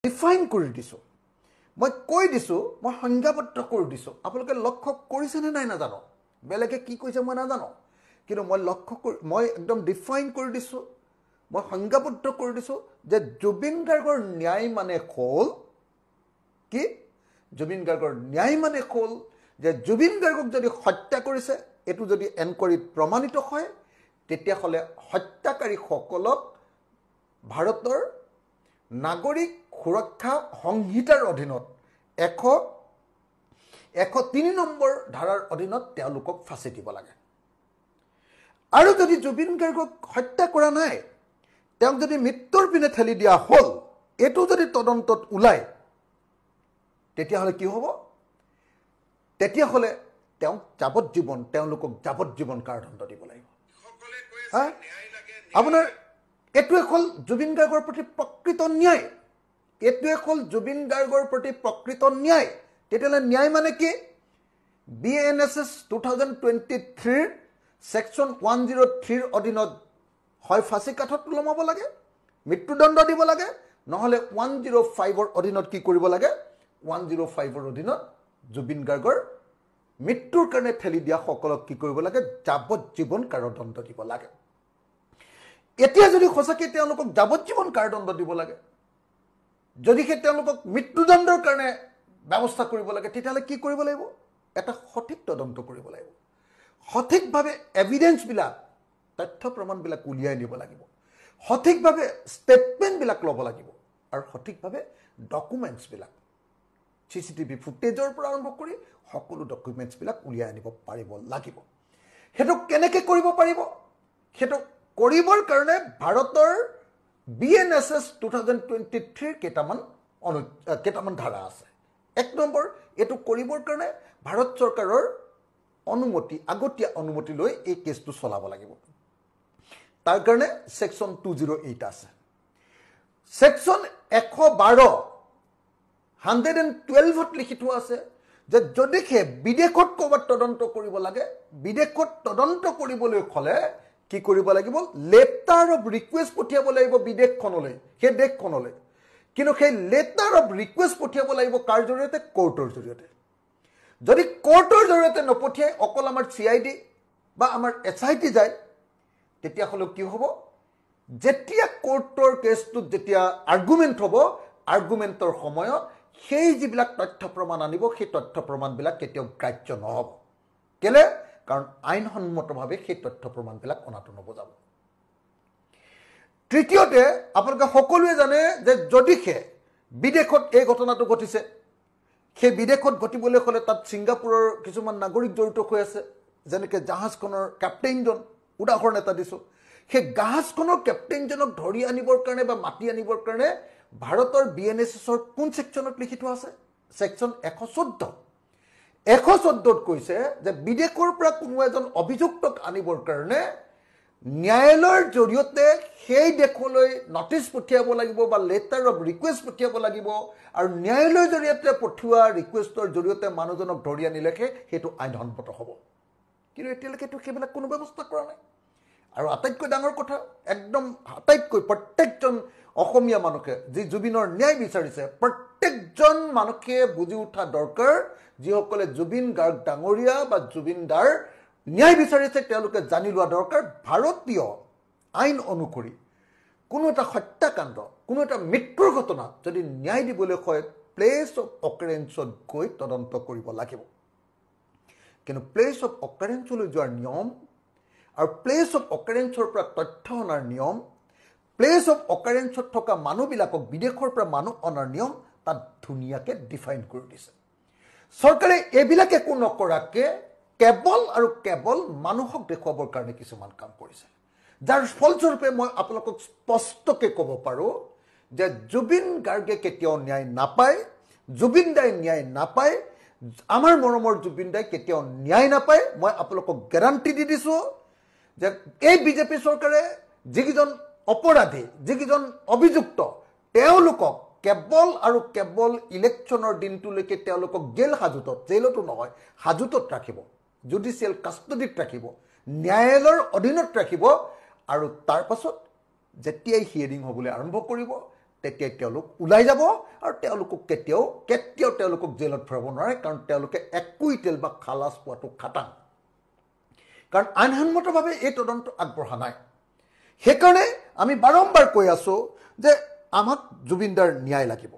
Define কৰি দিছোঁ, মই কৈ দিছোঁ, মই সংজ্ঞাবদ্ধ কৰি দিছোঁ। আপোনালোকে লক্ষ্য কৰিছেনে নাই নাজানো, বেলেগে কি কৈছে মই নাজানো, কিন্তু মই একদম ডিফাইন কৰি দিছোঁ, মই সংজ্ঞাবদ্ধ কৰি দিছোঁ যে জুবিন গাৰ্গৰ ন্যায় মানে হ'ল কি? জুবিন গাৰ্গৰ ন্যায় মানে হ'ল যে জুবিন গাৰ্গক যদি হত্যা কৰিছে, এইটো যদি এনকোৱাৰীত প্ৰমাণিত হয়, তেতিয়াহ'লে হত্যাকাৰীসকলক ভাৰতৰ নাগৰিক সুৰক্ষা সংহিতাৰ অধীনত 103 নম্বৰ ধাৰাৰ অধীনত তেওঁলোকক ফাঁচি দিব লাগে। আৰু যদি জুবিন গাৰ্গক হত্যা কৰা নাই, তেওঁক যদি মৃত্যুৰ পিনে ঠেলি দিয়া হ'ল, এইটো যদি তদন্তত ওলায়, তেতিয়াহ'লে কি হ'ব? তেতিয়াহ'লে তেওঁলোকক যাৱজ্জীৱন কাৰাদণ্ড দিব লাগিব। আপোনাৰ এইটোৱে হ'ল জুবিন গাৰ্গৰ প্ৰতি প্ৰকৃত ন্যায়। এইটোৱে হ'ল জুবিন গাৰ্গৰ প্ৰতি প্ৰকৃত ন্যায়। তেতিয়াহ'লে ন্যায় মানে কি? BNSS 2023 ছেকশ্যন 103 অধীনত হয় ফাঁচী কাঠত ওলমাব লাগে, মৃত্যুদণ্ড দিব লাগে, নহ'লে 105 অধীনত কি কৰিব লাগে? 105 অধীনত জুবিন গাৰ্গৰ মৃত্যুৰ কাৰণে ঠেলি দিয়া সকলক কি কৰিব লাগে? যাৱজ্জীৱন কাৰাদণ্ড দিব লাগে। এতিয়া যদি সঁচাকৈ তেওঁলোকক যাৱজ্জীৱন কাৰাদণ্ড দিব লাগে, যদিহে তেওঁলোকক মৃত্যুদণ্ডৰ কাৰণে ব্যৱস্থা কৰিব লাগে, তেতিয়াহ'লে কি কৰিব লাগিব? এটা সঠিক তদন্ত কৰিব লাগিব। সঠিকভাৱে এভিডেন্সবিলাক, তথ্য প্ৰমাণবিলাক উলিয়াই নিব লাগিব। সঠিকভাৱে ষ্টেটমেণ্টবিলাক ল'ব লাগিব আৰু সঠিকভাৱে ডকুমেণ্টছবিলাক, CCTV ফুটেজৰ পৰা আৰম্ভ কৰি সকলো ডকুমেণ্টছবিলাক উলিয়াই আনিব পাৰিব লাগিব। সেইটো কেনেকৈ কৰিব পাৰিব? সেইটো কৰিবৰ কাৰণে ভাৰতৰ BNSS 2023 কেইটামান ধাৰা আছে। 1 নম্বৰ, এইটো কৰিবৰ কাৰণে ভাৰত চৰকাৰৰ অনুমতি, আগতীয়া অনুমতি লৈ এই কেছটো চলাব লাগিব। তাৰ কাৰণে ছেকশ্যন 208 আছে। ছেকশ্যন 112 লিখি থোৱা আছে যে যদিহে বিদেশত ক'ৰবাত তদন্ত কৰিব লাগে, বিদেশত তদন্ত কৰিবলৈ হ'লে কি কৰিব লাগিব? লেটাৰ অফ ৰিকুৱেষ্ট পঠিয়াব লাগিব বিদেশখনলৈ, সেই দেশখনলৈ। কিন্তু সেই লেটাৰ অফ ৰিকুৱেষ্ট পঠিয়াব লাগিব কাৰ জৰিয়তে? কোৰ্টৰ জৰিয়তে। যদি কোৰ্টৰ জৰিয়তে নপঠিয়াই অকল আমাৰ CID বা আমাৰ SIT যায়, তেতিয়াহ'লে কি হ'ব? যেতিয়া কোৰ্টৰ কেছটোত যেতিয়া আৰ্গুমেণ্ট হ'ব, আৰ্গুমেণ্টৰ সময়ত সেই যিবিলাক তথ্য প্ৰমাণ আনিব, সেই তথ্য প্ৰমাণবিলাক কেতিয়াও গ্ৰাহ্য নহ'ব। কেলে? কাৰণ আইনসন্মতভাৱে সেই তথ্য প্ৰমাণবিলাক অনাটো নবজাব। তৃতীয়তে, আপোনালোকে সকলোৱে জানে যে যদিহে বিদেশত এই ঘটনাটো ঘটিছে, সেই বিদেশত ঘটিবলৈ হ'লে তাত ছিংগাপুৰৰ কিছুমান নাগৰিক জড়িত হৈ আছে, যেনেকৈ জাহাজখনৰ কেপ্টেইনজন, উদাহৰণ এটা দিছোঁ। সেই জাহাজখনৰ কেপ্টেইনজনক ধৰি আনিবৰ কাৰণে বা মাতি আনিবৰ কাৰণে ভাৰতৰ BNSSৰ কোন ছেকশ্যনত লিখি থোৱা আছে? ছেকশ্যন 114। 114ত কৈছে যে বিদেশৰ পৰা কোনো এজন অভিযুক্তক আনিবৰ কাৰণে ন্যায়ালয়ৰ জৰিয়তে সেই দেশলৈ নটিচ পঠিয়াব লাগিব বা লেটাৰ অফ ৰিকুৱেষ্ট পঠিয়াব লাগিব, আৰু ন্যায়ালয়ৰ জৰিয়তে পঠিওৱা ৰিকুৱেষ্টৰ জৰিয়তে মানুহজনক ধৰি আনিলেহে সেইটো আইনসন্মত হ'ব। কিন্তু এতিয়ালৈকেতো সেইবিলাক কোনো ব্যৱস্থা কৰা নাই। আৰু আটাইতকৈ ডাঙৰ কথা, একদম আটাইতকৈ প্ৰত্যেকজন অসমীয়া মানুহে যি জুবিনৰ ন্যায় বিচাৰিছে, প্ৰত্যেকজন মানুহে বুজি উঠা দৰকাৰ, যিসকলে জুবিন গাৰ্গ ডাঙৰীয়া বা জুবিন দাৰ ন্যায় বিচাৰিছে, তেওঁলোকে জানি লোৱা দৰকাৰ, ভাৰতীয় আইন অনুসৰি কোনো এটা হত্যাকাণ্ড, কোনো এটা মৃত্যুৰ ঘটনাত যদি ন্যায় দিবলৈ হয়, প্লেচ অফ অকাৰেঞ্চত গৈ তদন্ত কৰিব লাগিব। কিন্তু প্লেচ অফ অকাৰেঞ্চলৈ যোৱাৰ নিয়ম আৰু প্লেচ অফ অকাৰেঞ্চৰ পৰা তথ্য অনাৰ নিয়ম, প্লেচ অফ অকাৰেঞ্চত থকা মানুহবিলাকক বিদেশৰ পৰা মানুহ অনাৰ নিয়ম তাত ধুনীয়াকৈ ডিফাইন কৰি দিছে। চৰকাৰে এইবিলাক একো নকৰাকৈ কেৱল আৰু কেৱল মানুহক দেখুৱাবৰ কাৰণে কিছুমান কাম কৰিছে, যাৰ ফলস্বৰূপে মই আপোনালোকক স্পষ্টকৈ ক'ব পাৰোঁ যে জুবিন গাৰ্গে কেতিয়াও ন্যায় নাপায়, জুবিন দাই ন্যায় নাপায়, আমাৰ মৰমৰ জুবিন দাই কেতিয়াও ন্যায় নাপায়। মই আপোনালোকক গেৰাণ্টি দি দিছোঁ যে এই বিজেপি চৰকাৰে যিকেইজন অপৰাধী, যিকেইজন অভিযুক্ত, তেওঁলোকক কেৱল আৰু কেৱল ইলেকশ্যনৰ দিনটোলৈকে তেওঁলোকক জেল হাজতত, জেলতো নহয় হাজতত ৰাখিব, জুডিচিয়েল কাষ্টডিত ৰাখিব, ন্যায়ালয়ৰ অধীনত ৰাখিব, আৰু তাৰ পাছত যেতিয়াই হিয়াৰিং হ'বলৈ আৰম্ভ কৰিব, তেতিয়াই তেওঁলোক ওলাই যাব আৰু তেওঁলোকক কেতিয়াও তেওঁলোকক জেলত ভৰাব নোৱাৰে কাৰণ তেওঁলোকে একুইটেল বা খালাচ পোৱাটো খাটাং কাৰণ আইনসন্মতভাৱে এই তদন্ত আগবঢ়া নাই সেইকাৰণে আমি বাৰম্বাৰ কৈ আছোঁ যে আমাক জুবিনদাৰ ন্যায় লাগিব